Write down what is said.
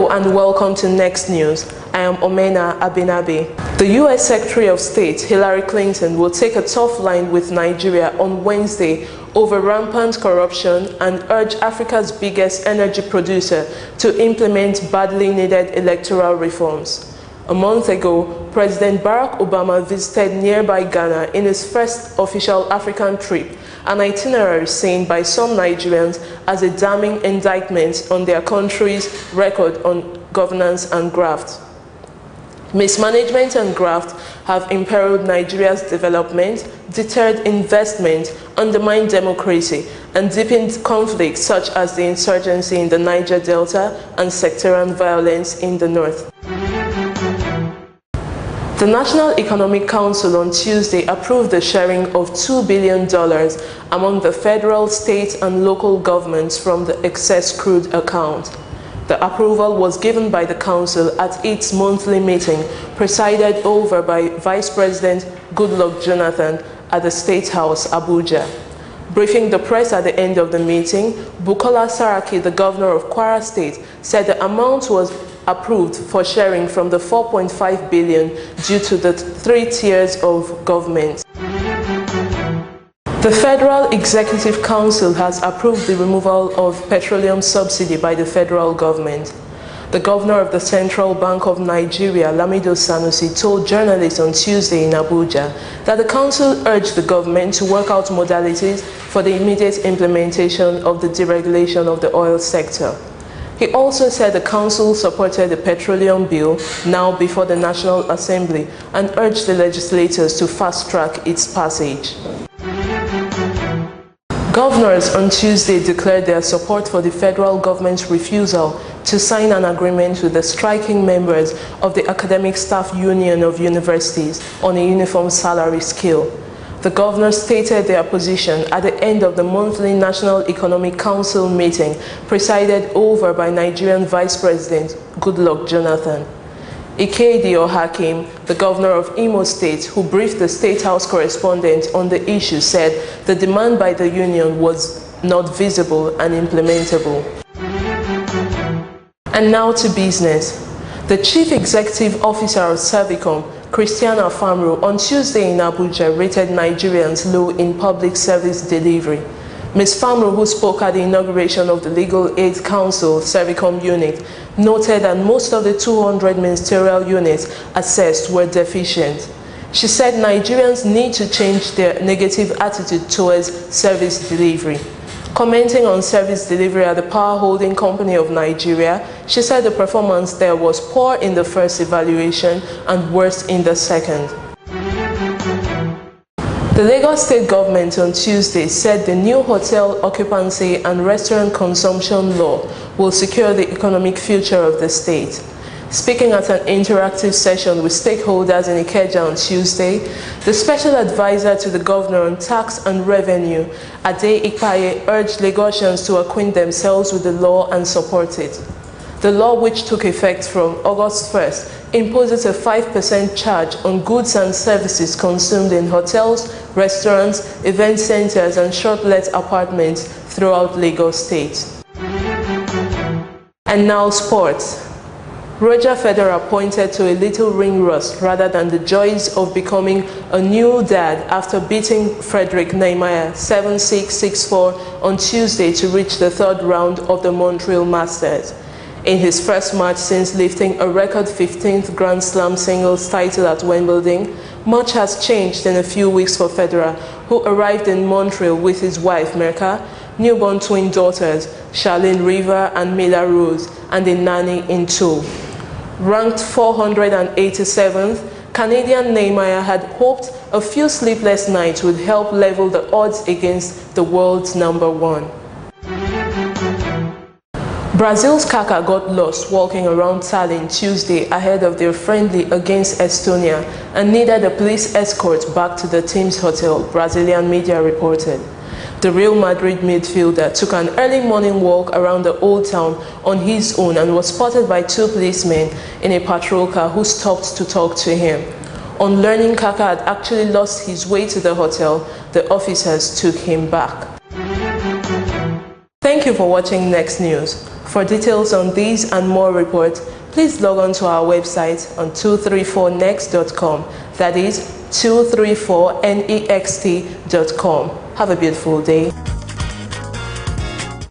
Hello and welcome to Next News. I am Omena Abinabi. The U.S. Secretary of State Hillary Clinton will take a tough line with Nigeria on Wednesday over rampant corruption and urge Africa's biggest energy producer to implement badly needed electoral reforms. A month ago, President Barack Obama visited nearby Ghana in his first official African trip, an itinerary seen by some Nigerians as a damning indictment on their country's record on governance and graft. Mismanagement and graft have imperiled Nigeria's development, deterred investment, undermined democracy, and deepened conflicts such as the insurgency in the Niger Delta and sectarian violence in the north. The National Economic Council on Tuesday approved the sharing of $2 billion among the federal, state, and local governments from the excess crude account. The approval was given by the Council at its monthly meeting, presided over by Vice President Goodluck Jonathan at the State House, Abuja. Briefing the press at the end of the meeting, Bukola Saraki, the governor of Kwara State, said the amount was approved for sharing from the $4.5 billion due to the 3 tiers of government. The Federal Executive Council has approved the removal of petroleum subsidy by the federal government. The governor of the Central Bank of Nigeria, Lamido Sanusi, told journalists on Tuesday in Abuja that the council urged the government to work out modalities for the immediate implementation of the deregulation of the oil sector. He also said the council supported the petroleum bill now before the National Assembly and urged the legislators to fast-track its passage. Governors on Tuesday declared their support for the federal government's refusal to sign an agreement with the striking members of the Academic Staff Union of Universities on a uniform salary scale. The governors stated their position at the end of the monthly National Economic Council meeting, presided over by Nigerian Vice President Goodluck Jonathan. Ikedi Hakim, the governor of Imo State, who briefed the State House correspondent on the issue, said the demand by the union was not visible and implementable. And now to business. The Chief Executive Officer of Servicom, Christiana Famro, on Tuesday in Abuja rated Nigerians low in public service delivery. Ms. Famro, who spoke at the inauguration of the Legal Aid Council Servicom unit, noted that most of the 200 ministerial units assessed were deficient. She said Nigerians need to change their negative attitude towards service delivery. Commenting on service delivery at the Power Holding Company of Nigeria, she said the performance there was poor in the first evaluation and worse in the second. The Lagos State government on Tuesday said the new hotel occupancy and restaurant consumption law will secure the economic future of the state. Speaking at an interactive session with stakeholders in Ikeja on Tuesday, the special advisor to the governor on tax and revenue, Ade Ikpaye, urged Lagosians to acquaint themselves with the law and support it. The law, which took effect from August 1st, imposes a 5% charge on goods and services consumed in hotels, restaurants, event centers, and short-let apartments throughout Lagos State. And now sports. Roger Federer pointed to a little ring rust rather than the joys of becoming a new dad after beating Frederick Niemeyer 7-6, 6-4 on Tuesday to reach the third round of the Montreal Masters. In his first match since lifting a record 15th Grand Slam singles title at Wimbledon, much has changed in a few weeks for Federer, who arrived in Montreal with his wife Mirka, newborn twin daughters Charlene River and Mila Rose, and a nanny in tow. Ranked 487th, Canadian Niemeyer had hoped a few sleepless nights would help level the odds against the world's #1. Brazil's Kaká got lost walking around Tallinn Tuesday ahead of their friendly against Estonia and needed a police escort back to the team's hotel, Brazilian media reported. The Real Madrid midfielder took an early morning walk around the Old Town on his own and was spotted by 2 policemen in a patrol car who stopped to talk to him. On learning Kaká had actually lost his way to the hotel, the officers took him back. Thank you for watching Next News. For details on these and more reports, please log on to our website on 234next.com. That is 234next.com. Have a beautiful day.